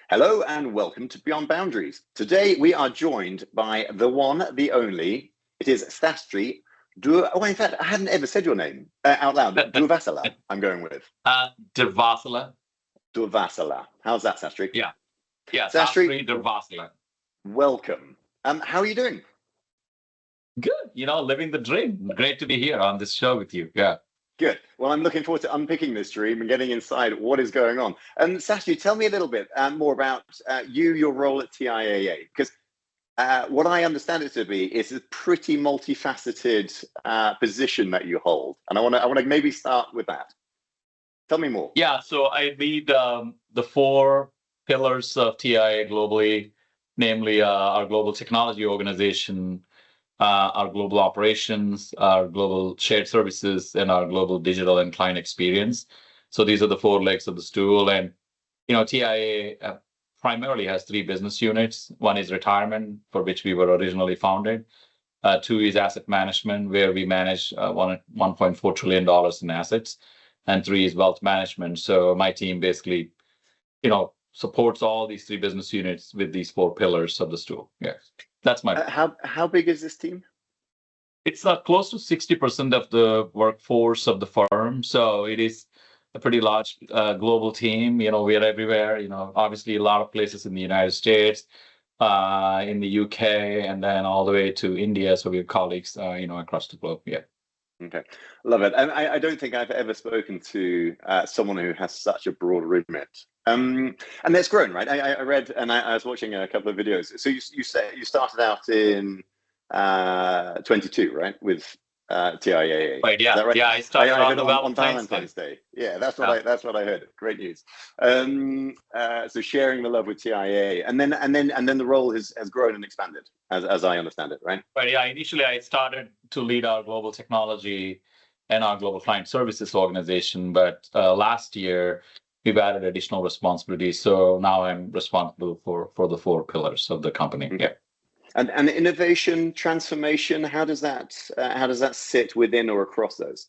Hello and welcome to Beyond Boundaries. Today we are joined by the one, the only. It is Sastry in fact, I hadn't ever said your name out loud. Durvasula, I'm going with. Durvasula. Durvasula. How's that, Sastry? Yeah, Sastry Durvasula. Welcome. How are you doing? Good. Living the dream. Great to be here on this show with you. Yeah. Good. Well, I'm looking forward to unpicking this dream and getting inside what is going on. Sastry, tell me a little bit more about your role at TIAA, because what I understand it to be is a pretty multifaceted position that you hold, and I want to maybe start with that. Tell me more. Yeah. So I lead the four pillars of TIAA globally, namely our global technology organization, our global operations, our global shared services, and our global digital and client experience. So these are the four legs of the stool. And, TIAA primarily has three business units. One is retirement, for which we were originally founded. Two is asset management, where we manage $1.4 trillion in assets. And three is wealth management. So my team basically, supports all these three business units with these four pillars of the stool. Yes. That's my how big is this team? It's close to 60% of the workforce of the firm, so it is a pretty large global team. We are everywhere. Obviously a lot of places in the United States, in the UK, and then all the way to India. So we have colleagues, across the globe. Yeah. Okay, love it. And I don't think I've ever spoken to someone who has such a broad remit. And that's grown, right? I read, and I was watching a couple of videos. So you started out in 22, right, with TIAA. Right. Yeah. Right? Yeah. I started on Valentine's Day. Yeah, that's what I heard. Great news. So sharing the love with TIAA, and then the role has grown and expanded, as I understand it, right? Right. Yeah. Initially, I started to lead our global technology and our global client services organization, but last year we've added additional responsibilities. So now I'm responsible for the four pillars of the company. Okay. Yeah. And innovation, transformation, how does that sit within or across those?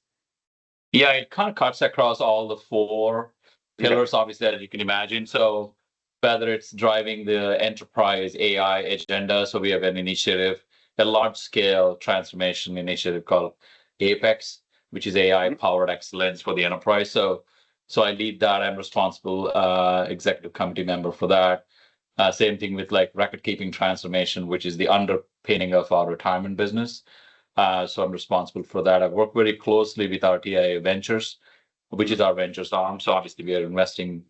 Yeah, it kind of cuts across all the four pillars, obviously, as you can imagine. So whether it's driving the enterprise AI agenda, so we have an initiative, a large-scale transformation initiative called Apex, which is AI-powered excellence for the enterprise. So I lead that. I'm responsible executive committee member for that. Same thing with record-keeping transformation, which is the underpinning of our retirement business. So I'm responsible for that. I've worked very closely with our TIAA Ventures, which is our ventures arm. So obviously we are investing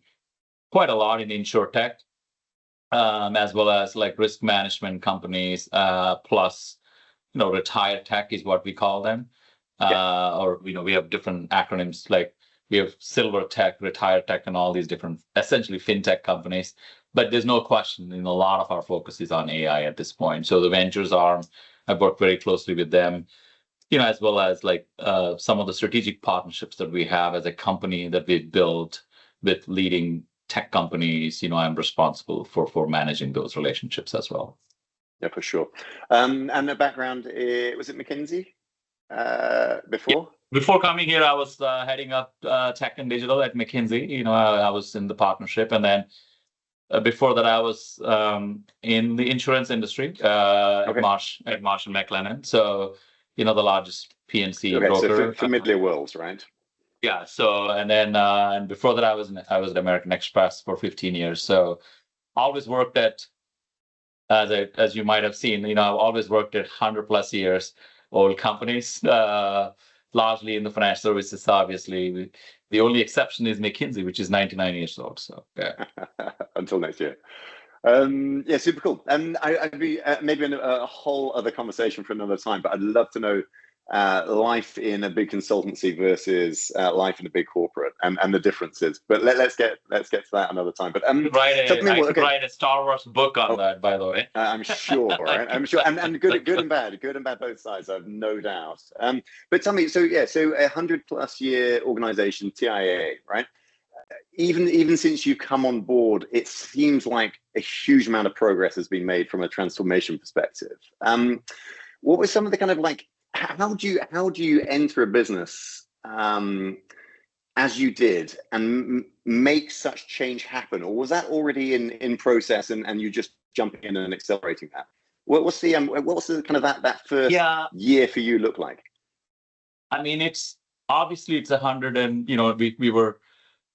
quite a lot in insurtech, as well as risk management companies, plus retire tech is what we call them. Or we have different acronyms, we have silver tech, retire tech, and all these different essentially fintech companies. But there's no question, a lot of our focus is on AI at this point. So the ventures arm, I've worked very closely with them, as well as some of the strategic partnerships that we have as a company that we've built with leading tech companies. I'm responsible for managing those relationships as well. Yeah, for sure. And the background, was it McKinsey before? Yeah. Before coming here, I was heading up tech and digital at McKinsey. I was in the partnership, and then before that, I was in the insurance industry at Marsh & McLennan. So, the largest P&C broker. So familiar worlds, right? Yeah. So, and then and before that, I was at American Express for 15 years. So, always worked at, as you might have seen, I've always worked at 100+ years old companies, largely in the financial services. Obviously, the only exception is McKinsey, which is 99 years old. So yeah. Until next year. Yeah, super cool. And I'd be maybe in a whole other conversation for another time, but I'd love to know life in a big consultancy versus life in a big corporate and the differences. But let's get to that another time. But I could write a Star Wars book on that, by the way. I'm sure, right? I'm sure, and good and bad both sides. I've no doubt. But tell me, so 100+ year organization, TIAA, right? Even since you come on board, it seems like a huge amount of progress has been made from a transformation perspective. What was some of the kind of how do you enter a business as you did and make such change happen, or was that already in process and you just jumping in and accelerating that? What was the kind of that first year for you look like? I mean, it's obviously it's 100 and we were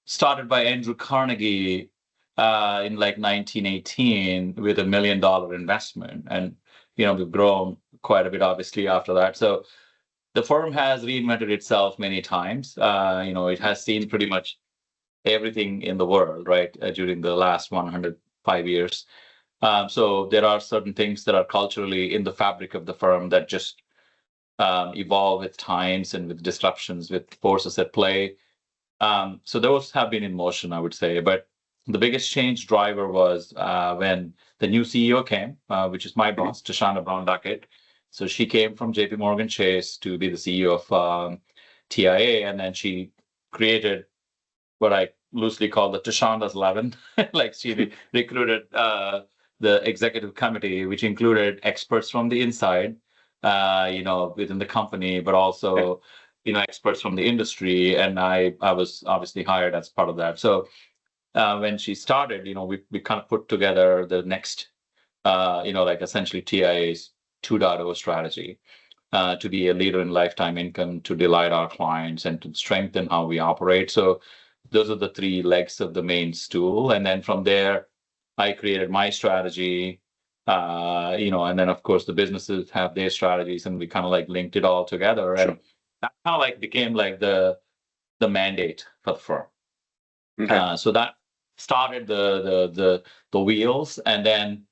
started by Andrew Carnegie in like 1918 with $1 million investment, and we've grown quite a bit obviously after that. So the firm has reinvented itself many times. It has seen pretty much everything in the world, right, during the last 105 years. So there are certain things that are culturally in the fabric of the firm that just evolve with times and with disruptions, with forces at play. So those have been in motion, I would say. But the biggest change driver was when the new CEO came, which is my boss, Tashanda Brown-Duckett. So she came from JP Morgan Chase to be the CEO of TIAA, and then she created what I loosely call the Tashanda's 11. Like she recruited the executive committee, which included experts from the inside, within the company, but also, experts from the industry. And I was obviously hired as part of that. So when she started, we kind of put together the next, like essentially TIAA's 2.0 strategy to be a leader in lifetime income, to delight our clients, and to strengthen how we operate. So those are the three legs of the main stool. And then from there, I created my strategy, and then of course the businesses have their strategies, and we kind of like linked it all together. Sure. And that kind of like became like the mandate for the firm. Okay. So that started the wheels, and then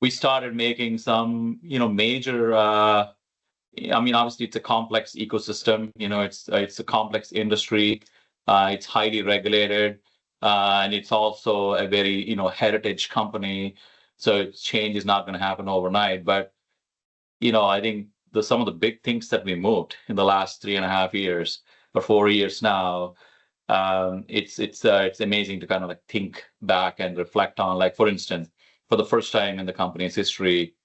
we started making some, major. Obviously it's a complex ecosystem. It's a complex industry. It's highly regulated, and it's also a very, heritage company. So change is not going to happen overnight. But, I think some of the big things that we moved in the last 3.5 years or 4 years now, it's amazing to kind of like think back and reflect on. Like, for instance, for the first time in the company's history,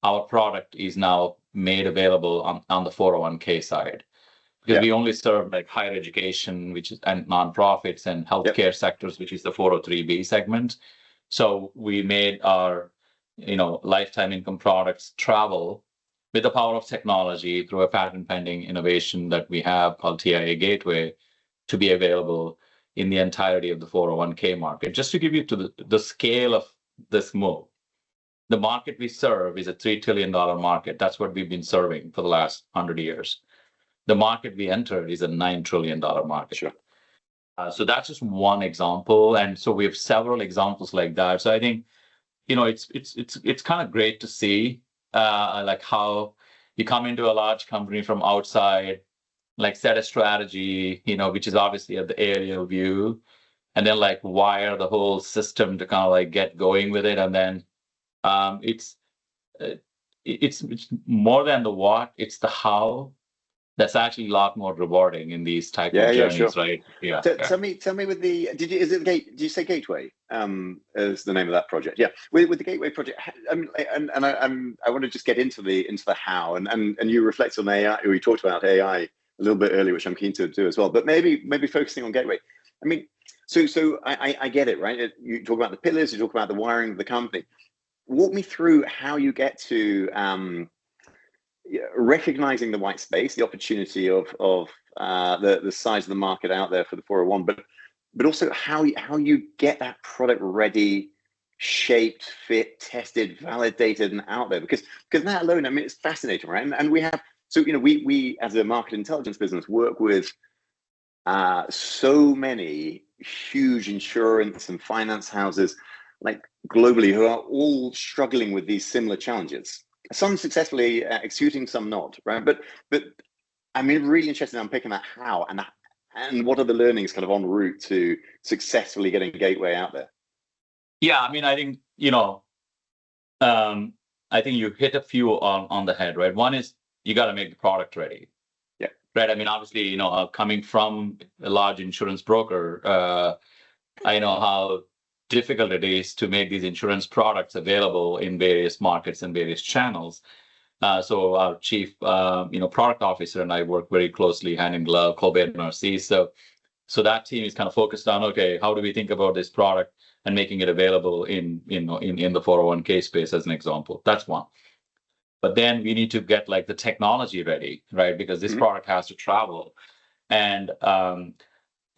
our product is now made available on the 401k side. Because we only serve like higher education, and nonprofits and healthcare sectors, which is the 403b segment. So we made our, lifetime income products travel with the power of technology through a patent pending innovation that we have called TIAA Gateway to be available in the entirety of the 401k market. Just to give you to the scale of this move, the market we serve is a $3 trillion market. That's what we've been serving for the last 100 years. The market we entered is a $9 trillion market. Sure. So that's just one example, and so we have several examples like that. So I think, it's kind of great to see, like how you come into a large company from outside, like set a strategy, which is obviously at the aerial view, and then like wire the whole system to kind of like get going with it, and then it's more than the what, it's the how. That's actually a lot more rewarding in these type of journeys, sure. Right? Yeah. Tell me with the did you say Gateway as the name of that project? Yeah, with the Gateway project. I want to just get into the how, and you reflect on AI. We talked about AI a little bit earlier, which I'm keen to do as well. But maybe focusing on Gateway. I mean, so I get it, right? You talk about the pillars, you talk about the wiring of the company. Walk me through how you get to recognizing the white space, the opportunity of the size of the market out there for the 401, but also how you get that product ready, shaped, fit, tested, validated, and out there. Because that alone, I mean, it's fascinating, right? And we have we as a market intelligence business work with so many huge insurance and finance houses, like globally, who are all struggling with these similar challenges. Some successfully executing, some not, right? But I'm really interested in unpicking that how and what are the learnings kind of en route to successfully getting Gateway out there. Yeah, I mean, I think I think you hit a few on the head, right? One is you got to make the product ready. Yeah. Right. I mean, obviously, coming from a large insurance broker, I know how difficult it is to make these insurance products available in various markets and various channels. So our chief, product officer and I work very closely, hand in glove, co-bear nurses. So So that team is kind of focused on, okay, how do we think about this product and making it available in the 401k space as an example. That's one. But then we need to get like the technology ready, right? Because this product has to travel. And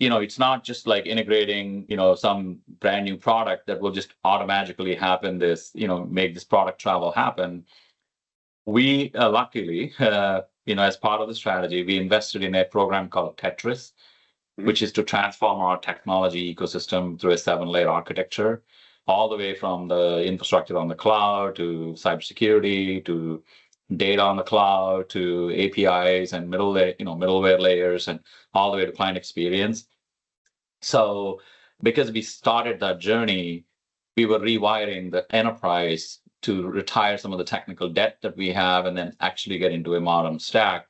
it's not just like integrating, some brand new product that will just automatically happen make this product travel happen. We luckily, as part of the strategy, we invested in a program called Tetris, which is to transform our technology ecosystem through a 7-layer architecture, all the way from the infrastructure on the cloud to cybersecurity to data on the cloud to APIs and middleware layers and all the way to client experience. So because we started that journey, we were rewiring the enterprise to retire some of the technical debt that we have and then actually get into a modern stack.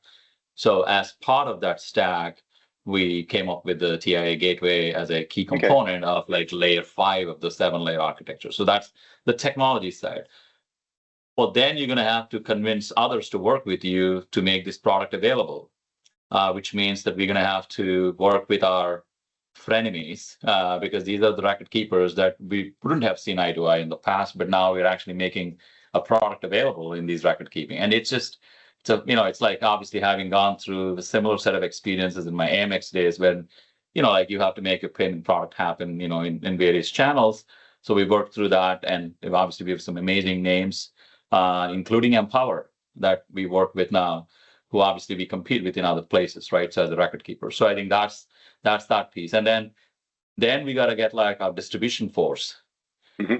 So as part of that stack, we came up with the TIAA gateway as a key component of like layer 5 of the 7-layer architecture. So that's the technology side. Well, then you're going to have to convince others to work with you to make this product available, which means that we're going to have to work with our frenemies, because these are the record keepers that we wouldn't have seen eye to eye in the past, but now we're actually making a product available in these record keeping. And it's it's like obviously having gone through a similar set of experiences in my Amex days when, like you have to make a payment product happen, in various channels. So we worked through that, and obviously we have some amazing names, including Empower that we work with now, who obviously we compete with in other places, right? So as a record keeper. So I think that's that piece. And then we got to get like our distribution force,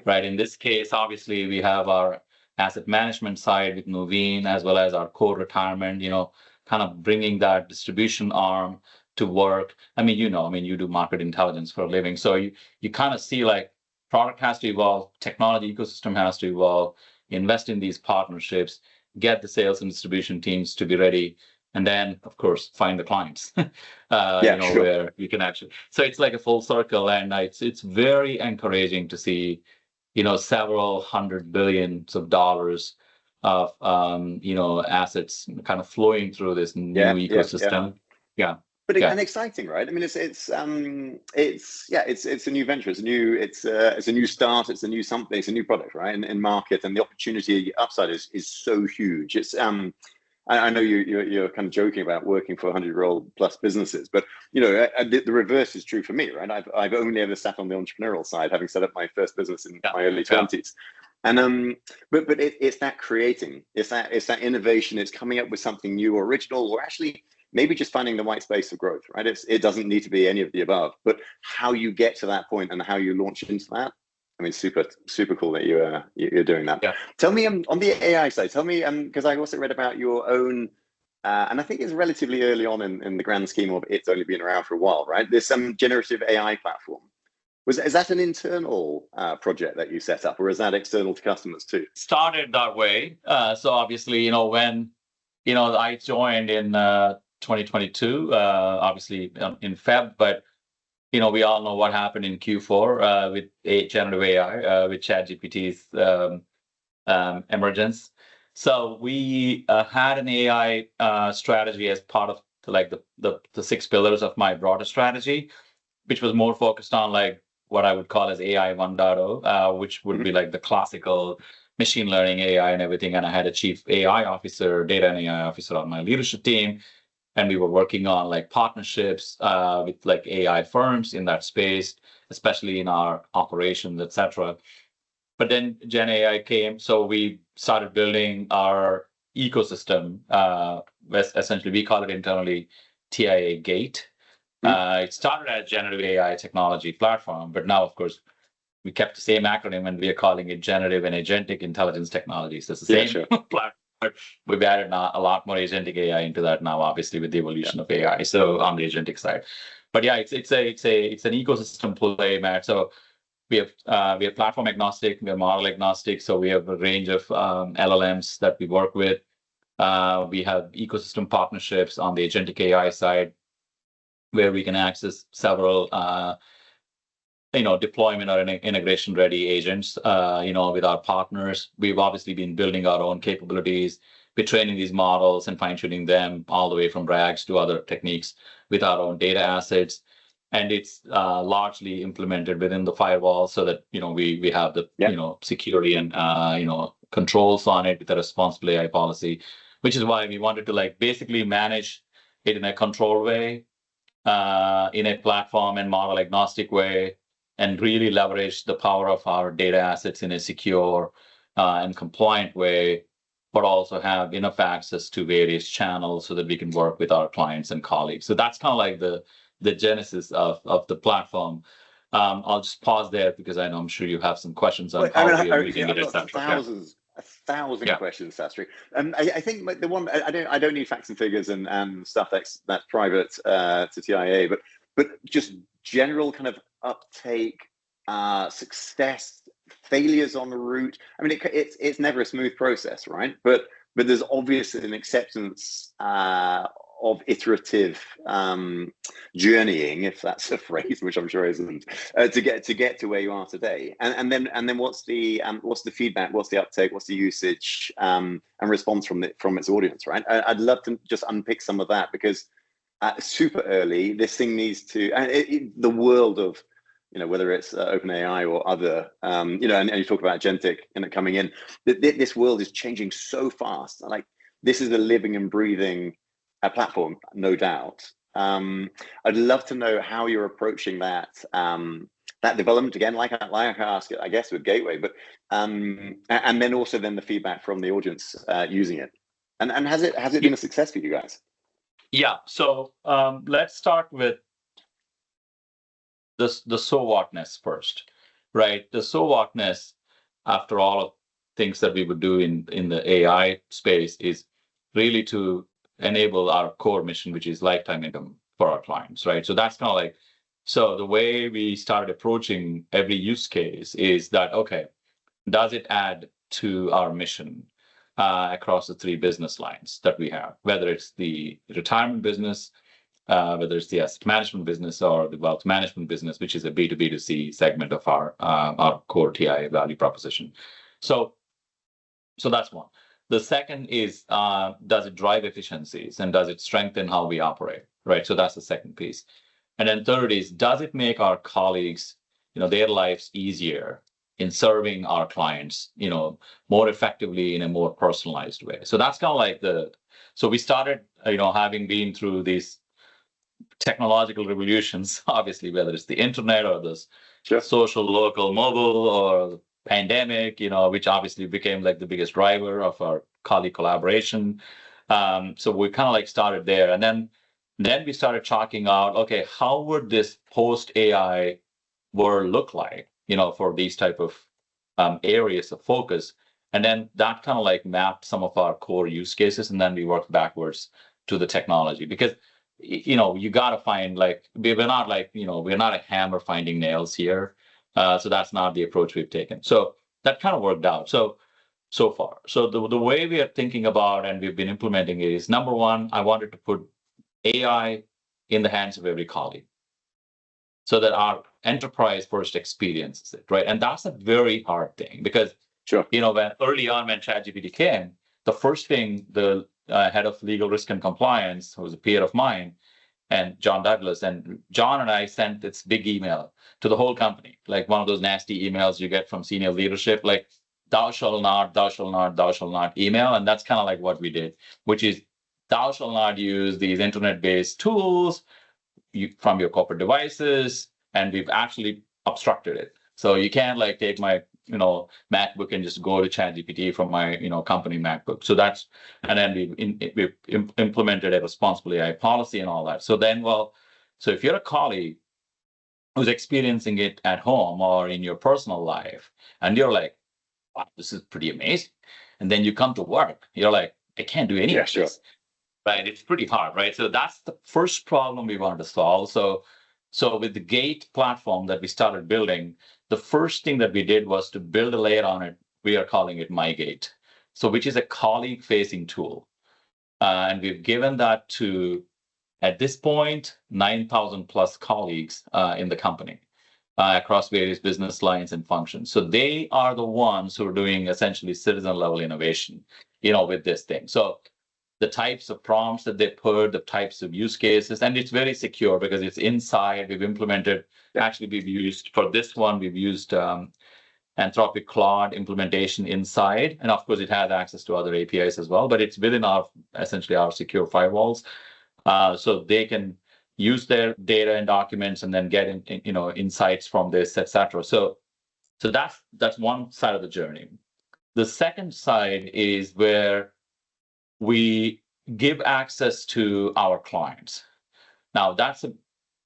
right? In this case, obviously we have our asset management side with Nuveen, as well as our core retirement, kind of bringing that distribution arm to work. I mean, you do market intelligence for a living. So you kind of see like product has to evolve, technology ecosystem has to evolve, invest in these partnerships, get the sales and distribution teams to be ready, and then, of course, find the clients, where you can actually. So it's like a full circle, and it's very encouraging to see, several $100 billion of assets kind of flowing through this new ecosystem. But and exciting, right? I mean, it's a new venture. It's a new start. It's a new something. It's a new product, right? And market, and the opportunity upside is so huge. It's I know you're kind of joking about working for 100-year-old plus businesses, but the reverse is true for me, right? I've only ever sat on the entrepreneurial side, having set up my first business in my early 20s. And but it's that creating, it's that innovation. It's coming up with something new or original, or actually maybe just finding the white space of growth, right? It doesn't need to be any of the above, but how you get to that point and how you launch into that. I mean, super cool that you're doing that. Yeah. Tell me on the AI side. Tell me because I also read about your own, and I think it's relatively early on in the grand scheme of it's only been around for a while, right? There's some generative AI platform. Is that an internal project that you set up, or is that external to customers too? Started that way. So obviously, when I joined in 2022, obviously in Feb, but we all know what happened in Q4 with generative AI, with ChatGPT's emergence. So we had an AI strategy as part of the 6 pillars of my broader strategy, which was more focused on like what I would call as AI 1.0, which would be like the classical machine learning AI and everything. And I had a chief AI officer, data and AI officer on my leadership team. And we were working on like partnerships with like AI firms in that space, especially in our operations, etc. But then Gen AI came, so we started building our ecosystem. Essentially, we call it internally TIAA Gate. It started as generative AI technology platform, but now, of course, we kept the same acronym and we are calling it generative and agentic intelligence technologies. It's the same platform. We've added a lot more agentic AI into that now, obviously, with the evolution of AI. So on the agentic side, but yeah, it's an ecosystem play, Matt. So we have platform agnostic, we are model agnostic. So we have a range of LLMs that we work with. We have ecosystem partnerships on the agentic AI side, where we can access several deployment or integration ready agents, with our partners. We've obviously been building our own capabilities, be training these models and fine tuning them all the way from RAGs to other techniques with our own data assets. and it's largely implemented within the firewall, so that we have the security and controls on it with a responsible AI policy, which is why we wanted to basically manage it in a controlled way, in a platform and model agnostic way, and really leverage the power of our data assets in a secure and compliant way, but also have enough access to various channels so that we can work with our clients and colleagues. So that's kind of like the genesis of the platform. I'll just pause there because I'm sure you have some questions on how we are using it. I've got a thousand questions, Sastry. I think the one I don't need facts and figures and stuff that's private to TIAA, but just general kind of uptake, success, failures on the route. I mean, it's never a smooth process, right? But there's obviously an acceptance of iterative journeying, if that's a phrase, which I'm sure isn't, to get to where you are today. And then what's the feedback? What's the uptake? What's the usage and response from its audience, right? I'd love to just unpick some of that, because super early, this thing needs to, the world of, whether it's OpenAI or other, and you talk about agentic coming in, this world is changing so fast. Like, this is a living and breathing platform, no doubt. I'd love to know how you're approaching that development again, like I asked, I guess, with Gateway, but and then also the feedback from the audience using it, and has it been a success for you guys? Yeah. So let's start with the so whatness first, right? The so whatness, after all of things that we would do in the AI space, is really to enable our core mission, which is lifetime income for our clients, right? So that's kind of like, so the way we started approaching every use case is that, okay, does it add to our mission across the three business lines that we have, whether it's the retirement business, whether it's the asset management business, or the wealth management business, which is a B2B2C segment of our core TIAA value proposition. So that's one. The second is, does it drive efficiencies, and does it strengthen how we operate, right? So that's the second piece. And then third is, does it make our colleagues, their lives easier in serving our clients, more effectively in a more personalized way? So that's kind of like so we started, having been through these technological revolutions, obviously, whether it's the internet or the social, local, mobile, or the pandemic, which obviously became like the biggest driver of our colleague collaboration. So we kind of like started there, and then we started chalking out, okay, how would this post AI world look like, for these type of areas of focus? And then that kind of like mapped some of our core use cases, and then we worked backwards to the technology, because you got to find, like, we're not a hammer finding nails here. So that's not the approach we've taken. So that kind of worked out so far. So the way we are thinking about and we've been implementing it is, number one, I wanted to put AI in the hands of every colleague, so that our enterprise first experiences it, right? And that's a very hard thing, because when early on, when ChatGPT came, the first thing the head of legal risk and compliance, who was a peer of mine, and John Douglas, and John and I sent this big email to the whole company, like one of those nasty emails you get from senior leadership, like, thou shall not, thou shall not, thou shall not email. And that's kind of like what we did, which is, thou shall not use these internet-based tools from your corporate devices, and we've actually obstructed it. So you can't like take my MacBook and just go to ChatGPT from my company MacBook. So that's, and then we've implemented a responsible AI policy and all that. So then, so if you're a colleague who's experiencing it at home or in your personal life, and you're like, wow, this is pretty amazing, and then you come to work, you're like, I can't do any of this. Right, it's pretty hard, right? So that's the first problem we wanted to solve. So with the Gate platform that we started building, the first thing that we did was to build a layer on it. We are calling it MyGate, so which is a colleague-facing tool, and we've given that to, at this point, 9,000 plus colleagues in the company across various business lines and functions. So they are the ones who are doing essentially citizen-level innovation, with this thing. So the types of prompts that they put, the types of use cases, and it's very secure because it's inside. We've implemented, actually we've used, for this one, we've used Anthropic Claude implementation inside. And of course, it has access to other APIs as well, but it's within essentially our secure firewalls. So they can use their data and documents and then get insights from this, etc. So that's one side of the journey. The second side is where we give access to our clients. Now, that's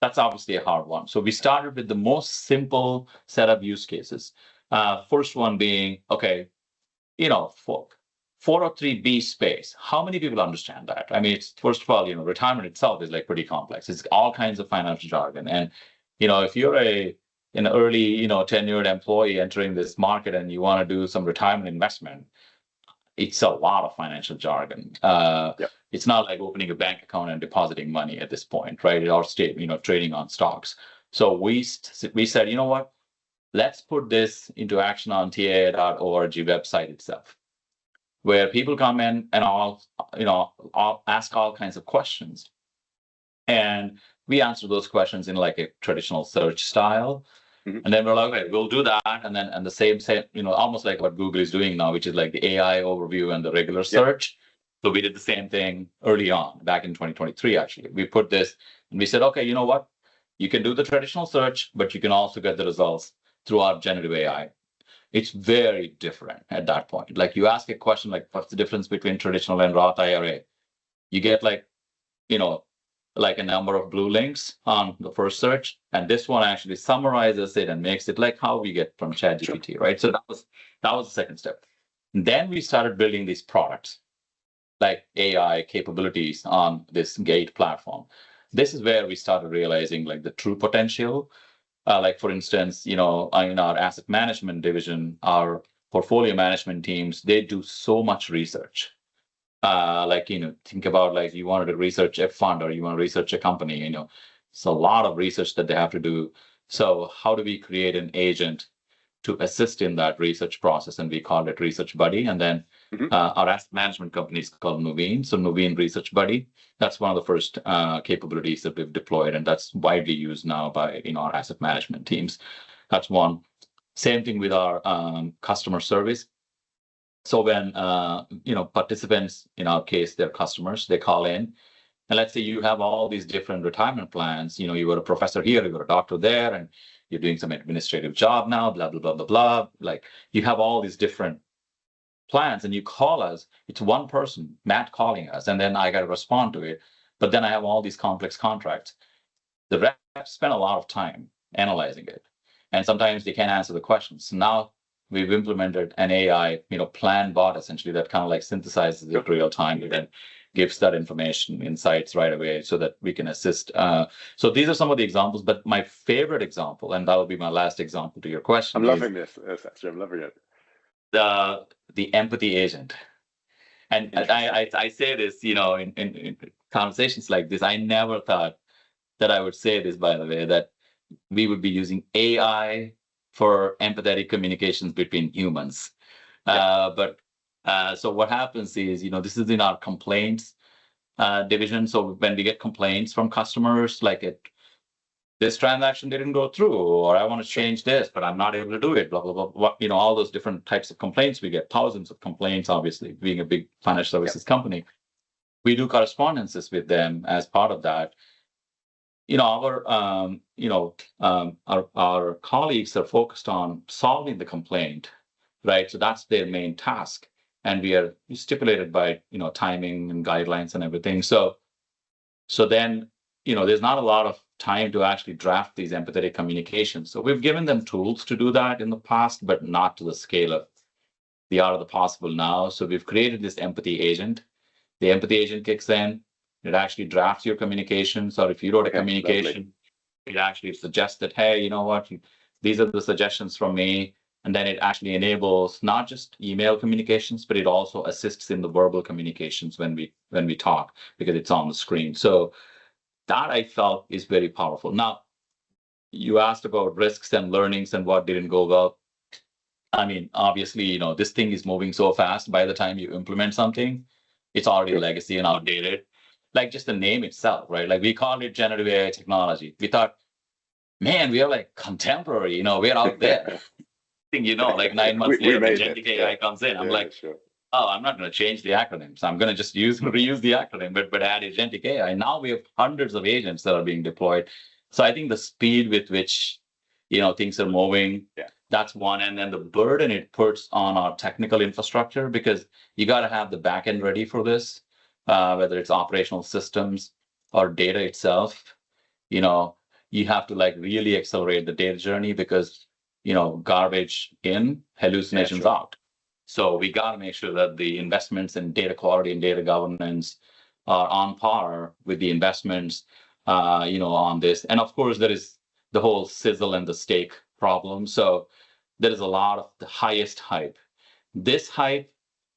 obviously a hard one. So we started with the most simple set of use cases. First one being, okay, 403B space. How many people understand that? I mean, it's, first of all, retirement itself is like pretty complex. It's all kinds of financial jargon. And, if you're an early, tenured employee entering this market and you want to do some retirement investment, it's a lot of financial jargon. It's not like opening a bank account and depositing money at this point, right? Or trading on stocks. So we said, you know what? Let's put this into action on TIAA.org website itself, where people come in and all ask all kinds of questions, and we answer those questions in like a traditional search style. And then we're like, okay, we'll do that. And the same, almost like what Google is doing now, which is like the AI overview and the regular search. So we did the same thing early on, back in 2023, actually. We put this and we said, okay, you know what? You can do the traditional search, but you can also get the results through our generative AI. It's very different at that point. Like you ask a question like, what's the difference between traditional and Roth IRA? You get like a number of blue links on the first search, and this one actually summarizes it and makes it like how we get from ChatGPT, right? So that was the second step. And then we started building these products, like AI capabilities on this Gate platform. This is where we started realizing like the true potential. Like for instance, in our asset management division, our portfolio management teams, they do so much research. Think about like you wanted to research a fund or you want to research a company, it's a lot of research that they have to do. So how do we create an agent to assist in that research process? And we called it Research Buddy. And then our asset management company is called Nuveen. So Nuveen Research Buddy, that's one of the first capabilities that we've deployed. And that's widely used now by our asset management teams. That's one. Same thing with our customer service. So when participants, in our case, they're customers, they call in, and let's say you have all these different retirement plans. You were a professor here, you were a doctor there, and you're doing some administrative job now, blah blah blah blah blah. Like you have all these different plans, and you call us. It's one person, Matt, calling us, and then I got to respond to it. But then I have all these complex contracts. The reps spend a lot of time analyzing it, and sometimes they can't answer the questions. Now we've implemented an AI, plan bot essentially that kind of like synthesizes it real time and then gives that information, insights right away so that we can assist. So these are some of the examples, but my favorite example, and that will be my last example to your question. I'm loving this, Sastry. I'm loving it. The empathy agent. And I say this, in conversations like this, I never thought that I would say this, by the way, that we would be using AI for empathetic communications between humans. So what happens is, this is in our complaints division. So when we get complaints from customers, like this transaction didn't go through, or I want to change this, but I'm not able to do it, blah, blah, blah, all those different types of complaints. We get thousands of complaints, obviously, being a big financial services company. We do correspondences with them as part of that. Our colleagues are focused on solving the complaint, right? So that's their main task, and we are stipulated by timing and guidelines and everything. So then there's not a lot of time to actually draft these empathetic communications. So we've given them tools to do that in the past, but not to the scale of the art of the possible now. So we've created this empathy agent. The empathy agent kicks in. It actually drafts your communications, or if you wrote a communication, it actually suggests that, hey, you know what, these are the suggestions from me. And then it actually enables not just email communications, but it also assists in the verbal communications when we talk, because it's on the screen. So that I felt is very powerful. Now, you asked about risks and learnings and what didn't go well. I mean, obviously, this thing is moving so fast. By the time you implement something, It's already legacy and outdated. Like just the name itself, right? Like we called it generative AI technology. We thought, man, we are like contemporary, we're out there. Like 9 months later, agentic AI comes in. I'm like, sure. Oh, I'm not going to change the acronyms. I'm going to just reuse the acronym, but add agentic AI. Now we have hundreds of agents that are being deployed. So I think the speed with which, things are moving, that's one. And then the burden it puts on our technical infrastructure, because you got to have the back end ready for this, whether it's operational systems or data itself. You have to like really accelerate the data journey, because, garbage in, hallucinations out. So we got to make sure that the investments in data quality and data governance are on par with the investments, on this. And of course, there is the whole sizzle and the steak problem. So there is a lot of the highest hype. This hype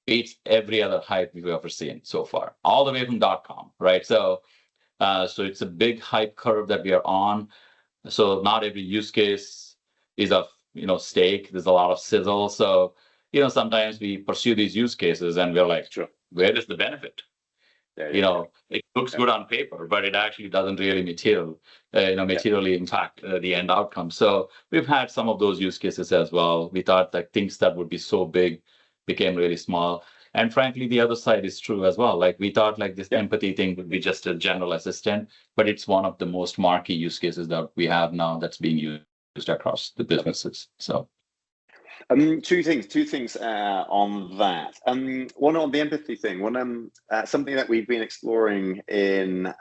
beats every other hype we've ever seen so far, all the way from .com, right? So it's a big hype curve that we are on. So not every use case is of steak. There's a lot of sizzle. So sometimes we pursue these use cases and we're like, sure, where is the benefit? It looks good on paper, but it actually doesn't really materially impact the end outcome. So we've had some of those use cases as well. We thought that things that would be so big became really small. And frankly, the other side is true as well. Like we thought like this empathy thing would be just a general assistant, but it's one of the most marquee use cases that we have now that's being used across the businesses. So. Two things on that. One on the empathy thing. Something that we've been exploring in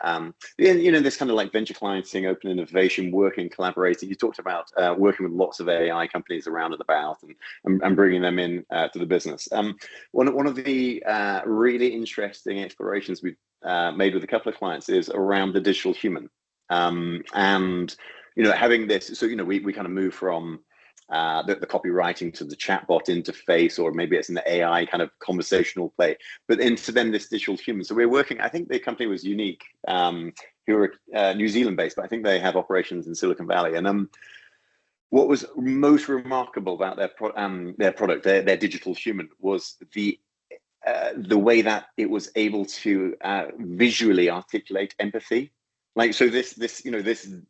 this kind of like venture clienting, open innovation, working, collaborating. You talked about working with lots of AI companies around and about, and bringing them in to the business. One of the really interesting explorations we've made with a couple of clients is around the digital human, and having this. So we kind of move from the copywriting to the chatbot interface, or maybe it's an AI kind of conversational play, but into then this digital human. So we're working, I think the company was Unique, who are New Zealand based, but I think they have operations in Silicon Valley. And what was most remarkable about their product, their digital human, was the way that it was able to visually articulate empathy. Like, so this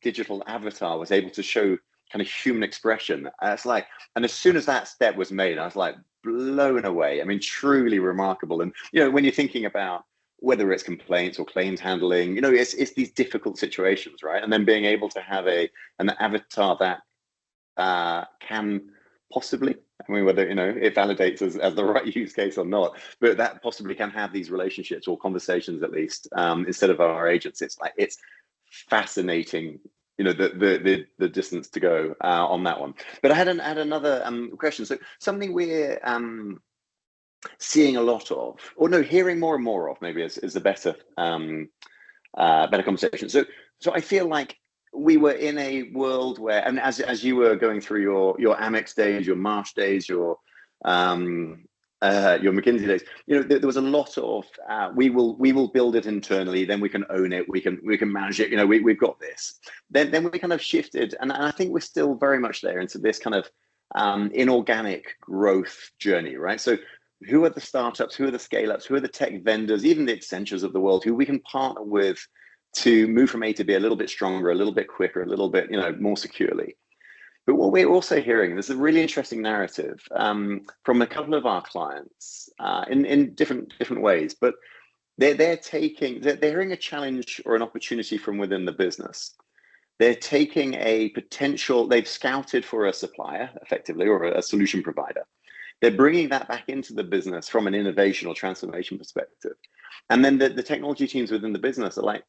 digital avatar was able to show kind of human expression. It's like, and as soon as that step was made, I was like blown away. I mean, truly remarkable. And when you're thinking about whether it's complaints or claims handling, it's these difficult situations, right? And then being able to have an avatar that can possibly, I mean, whether it validates as the right use case or not, but that possibly can have these relationships or conversations at least, instead of our agents. It's fascinating. The distance to go on that one. But I had another question. So something we're seeing a lot of, or no, hearing more and more of, maybe is a better conversation. So I feel like we were in a world where, and as you were going through your Amex days, your Marsh days, your McKinsey days, there was a lot of we will build it internally, then we can own it, we can manage it, we've got this. Then we kind of shifted, and I think we're still very much there, into this kind of inorganic growth journey, right? So who are the startups, who are the scale-ups, who are the tech vendors, even the Accentures of the world, who we can partner with to move from A to B a little bit stronger, a little bit quicker, a little bit more securely. But what we're also hearing, there's a really interesting narrative from a couple of our clients in different ways, but they're hearing a challenge or an opportunity from within the business. They're taking they've scouted for a supplier effectively, or a solution provider. They're bringing that back into the business from an innovation or transformation perspective. And then the technology teams within the business are like,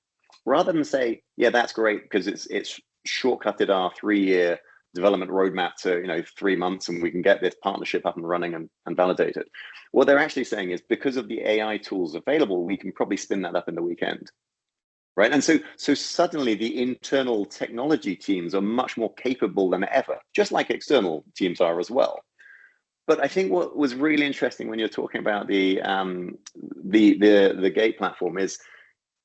rather than say, yeah, that's great because it's shortcutted our 3-year development roadmap to 3 months, and we can get this partnership up and running and validate it. What they're actually saying is, because of the AI tools available, we can probably spin that up in the weekend, right? And so suddenly the internal technology teams are much more capable than ever, just like external teams are as well. But I think what was really interesting when you're talking about the Gate platform is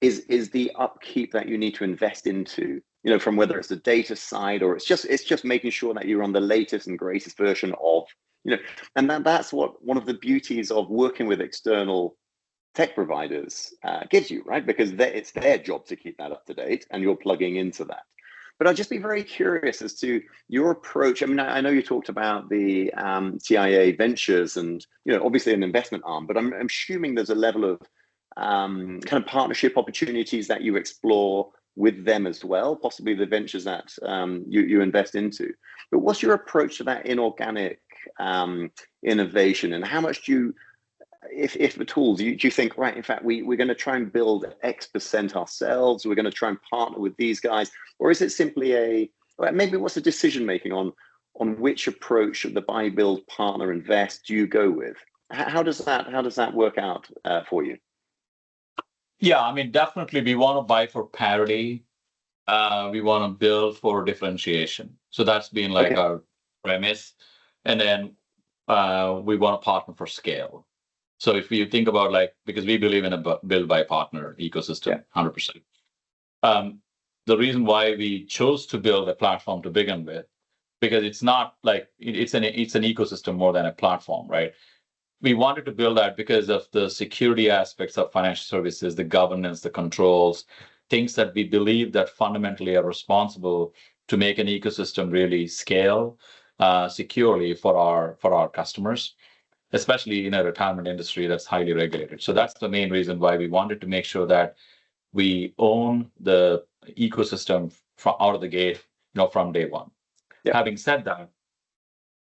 the upkeep that you need to invest into, from whether it's the data side, or it's just making sure that you're on the latest and greatest version of, and that's one of the beauties of working with external tech providers gives you, right? Because it's their job to keep that up to date, and you're plugging into that. But I'd just be very curious as to your approach. I mean, I know you talked about the TIAA Ventures and, obviously an investment arm, but I'm assuming there's a level of kind of partnership opportunities that you explore with them as well, possibly the ventures that you invest into. But what's your approach to that inorganic innovation, and how much do you, if at all, do you think, right, in fact, we're going to try and build X% ourselves, we're going to try and partner with these guys, or is it simply maybe what's the decision making on which approach of the buy, build, partner, invest do you go with? How does that work out for you? Yeah, I mean, definitely we want to buy for parity. We want to build for differentiation. So that's been like our premise. And then we want to partner for scale. So if you think about because we believe in a build by partner ecosystem, 100%. The reason why we chose to build a platform to begin with, because it's not it's an ecosystem more than a platform, right? We wanted to build that because of the security aspects of financial services, the governance, the controls, things that we believe that fundamentally are responsible to make an ecosystem really scale securely for our customers, especially in a retirement industry that's highly regulated. So that's the main reason why we wanted to make sure that we own the ecosystem from out of the gate, from day one. Yeah. Having said that,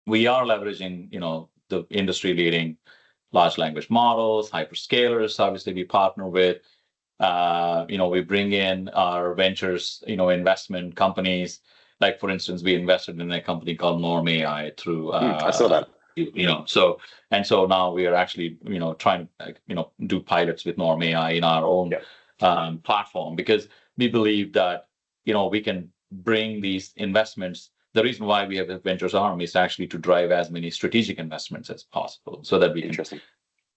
we are leveraging, the industry leading large language models, hyperscalers, obviously we partner with, we bring in our ventures, investment companies. Like for instance, we invested in a company called Norm AI through, I saw that. So now we are actually, trying to, do pilots with Norm AI in our own platform, because we believe that, we can bring these investments. The reason why we have a ventures arm is actually to drive as many strategic investments as possible, so that we can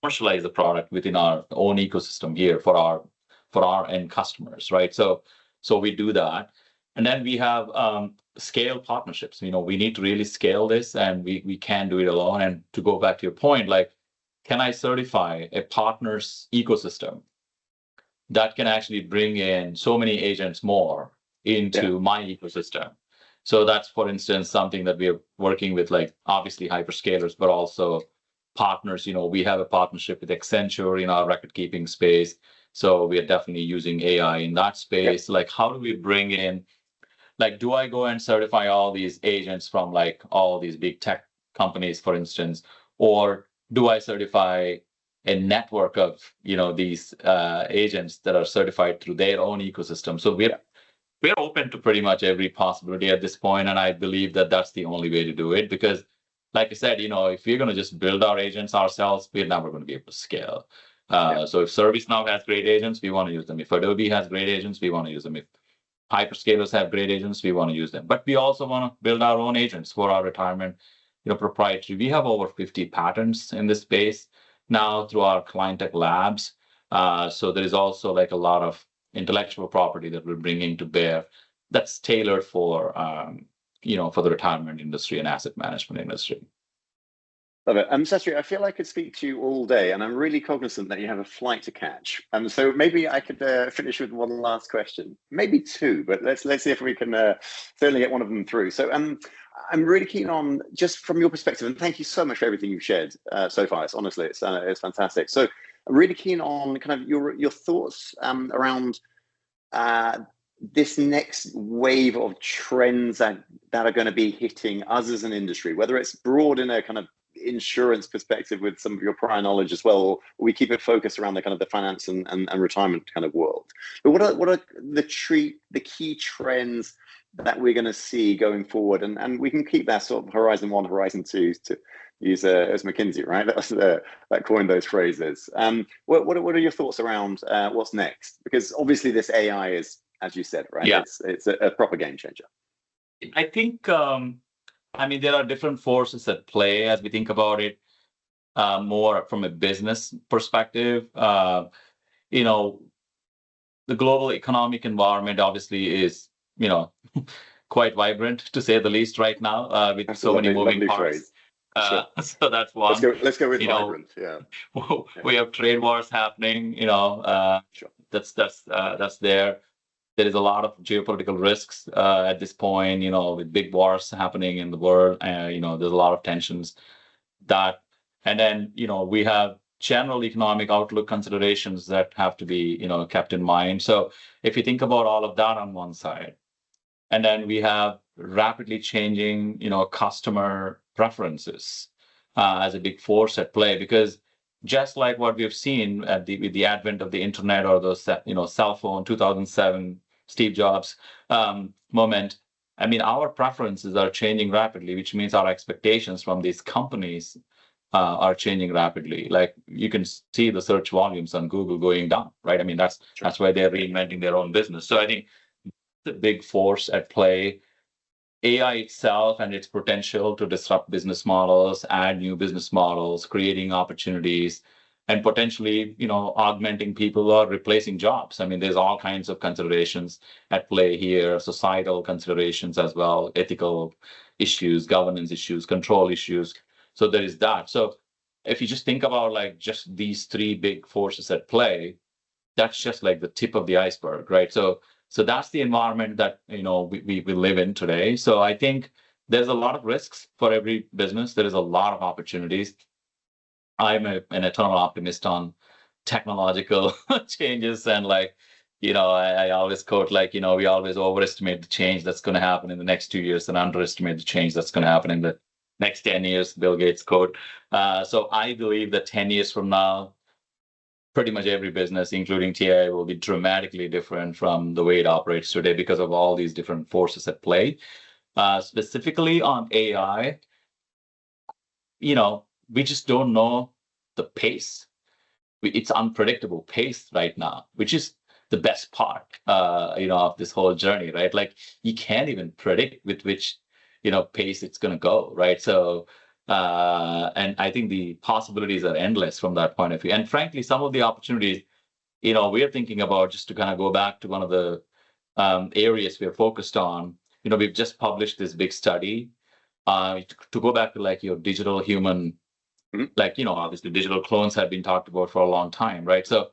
commercialize the product within our own ecosystem here for our end customers, right? So we do that, and then we have scale partnerships. We need to really scale this, and we can't do it alone. And to go back to your point, can I certify a partner's ecosystem that can actually bring in so many agents more into my ecosystem? So that's, for instance, something that we are working with, obviously hyperscalers, but also partners. We have a partnership with Accenture in our record keeping space. So we are definitely using AI in that space. How do we bring in, do I go and certify all these agents from all these big tech companies, for instance, or do I certify a network of, these agents that are certified through their own ecosystem? So we're open to pretty much every possibility at this point, and I believe that that's the only way to do it, because, like I said, if we're going to just build our agents ourselves, we're never going to be able to scale. So if ServiceNow has great agents, we want to use them. If Adobe has great agents, we want to use them. If hyperscalers have great agents, we want to use them. But we also want to build our own agents for our retirement, proprietary. We have over 50 patents in this space now through our client tech labs. So there is also a lot of intellectual property that we're bringing to bear that's tailored for for the retirement industry and asset management industry. Love it. Sastry, I feel I could speak to you all day, and I'm really cognizant that you have a flight to catch. So maybe I could finish with one last question, maybe two, but let's see if we can certainly get one of them through. So I'm really keen on, just from your perspective, and thank you so much for everything you've shared so far. It's fantastic. So I'm really keen on kind of your thoughts around this next wave of trends that are going to be hitting us as an industry, whether it's broad in a kind of insurance perspective with some of your prior knowledge as well, or we keep it focused around the kind of the finance and retirement kind of world. But what are the key trends that we're going to see going forward, and we can keep that sort of horizon 1, horizon 2 to use as McKinsey, right? That coined those phrases. What are your thoughts around what's next? Because obviously this AI is, as you said, right? Yeah. It's a proper game changer. I think, there are different forces at play as we think about it, more from a business perspective. The global economic environment obviously is, quite vibrant, to say the least, right now, with so many moving parts. Sure. So that's one. Let's go with vibrant. We have trade wars happening. Sure. That's there. There is a lot of geopolitical risks at this point. With big wars happening in the world. There's a lot of tensions. And then we have general economic outlook considerations that have to be kept in mind. So if you think about all of that on one side, and then we have rapidly changing customer preferences as a big force at play, because just like what we've seen with the advent of the internet or the cell phone 2007 Steve Jobs moment, I mean, our preferences are changing rapidly, which means our expectations from these companies are changing rapidly. Like you can see the search volumes on Google going down, right? I mean, that's why they're reinventing their own business. So I think the big force at play, AI itself and its potential to disrupt business models, add new business models, creating opportunities, and potentially, augmenting people or replacing jobs. I mean, there's all kinds of considerations at play here, societal considerations as well, ethical issues, governance issues, control issues. So there is that. So if you just think about like just these three big forces at play, that's just like the tip of the iceberg, right? So that's the environment that we live in today. So I think there's a lot of risks for every business. There is a lot of opportunities. I'm an eternal optimist on technological changes, and I always quote we always overestimate the change that's going to happen in the next 2 years and underestimate the change that's going to happen in the next 10 years, Bill Gates quote. So I believe that 10 years from now, pretty much every business, including TIAA, will be dramatically different from the way it operates today because of all these different forces at play. Specifically on AI, we just don't know the pace. It's unpredictable pace right now, which is the best part, of this whole journey, right? Like you can't even predict with which, pace it's going to go, right? So, and I think the possibilities are endless from that point of view. And frankly, some of the opportunities, we're thinking about, just to kind of go back to one of the areas we're focused on, we've just published this big study to go back to like your digital human, obviously digital clones have been talked about for a long time, right? So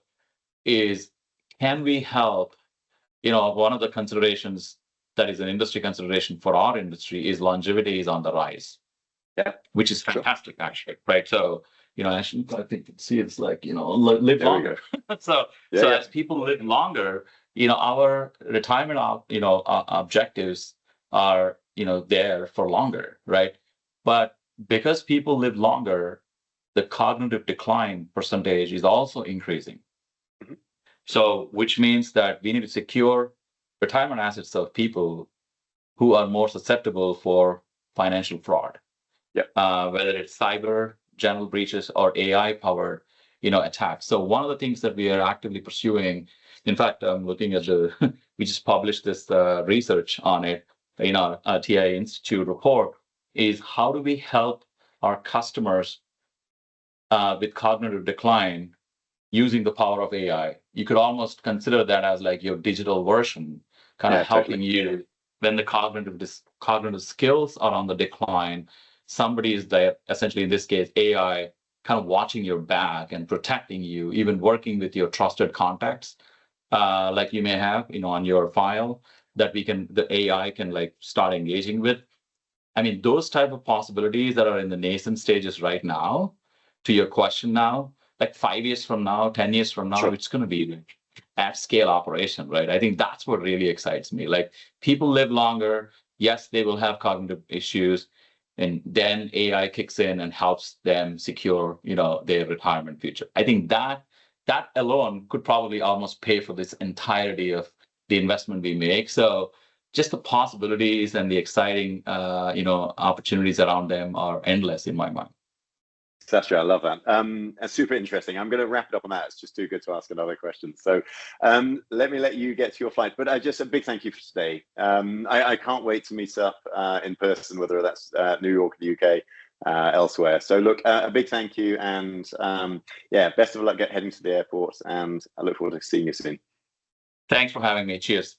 can we help, one of the considerations that is an industry consideration for our industry is longevity is on the rise. Yeah, which is fantastic, actually, right? So, actually, I think see it's like, live longer. So as people live longer, our retirement, objectives are, there for longer, right? But because people live longer, the cognitive decline percentage is also increasing. Mm-hmm. So, which means that we need to secure retirement assets of people who are more susceptible for financial fraud. Whether it's cyber, general breaches, or AI-powered, attacks. So one of the things that we are actively pursuing, in fact, I'm looking at we just published this research on it in our TIAA Institute report, is how do we help our customers with cognitive decline using the power of AI? You could almost consider that as like your digital version, kind of helping you when the cognitive skills are on the decline. Somebody is there, essentially in this case, AI, kind of watching your back and protecting you, even working with your trusted contacts, like you may have, on your file, that the AI can like start engaging with. I mean, those type of possibilities that are in the nascent stages right now, to your question now, like 5 years from now, 10 years from now, it's going to be at scale operation, right? I think that's what really excites me. Like people live longer. Yes, they will have cognitive issues. And then AI kicks in and helps them secure, their retirement future. I think that alone could probably almost pay for this entirety of the investment we make. So just the possibilities and the exciting, opportunities around them are endless in my mind. Sastry, I love that. That's super interesting. I'm going to wrap it up on that. It's just too good to ask another question. So let me let you get to your flight. But just a big thank you for today. I can't wait to meet up in person, whether that's New York, the UK, elsewhere. So look, a big thank you. And best of luck heading to the airport. And I look forward to seeing you soon. Thanks for having me. Cheers.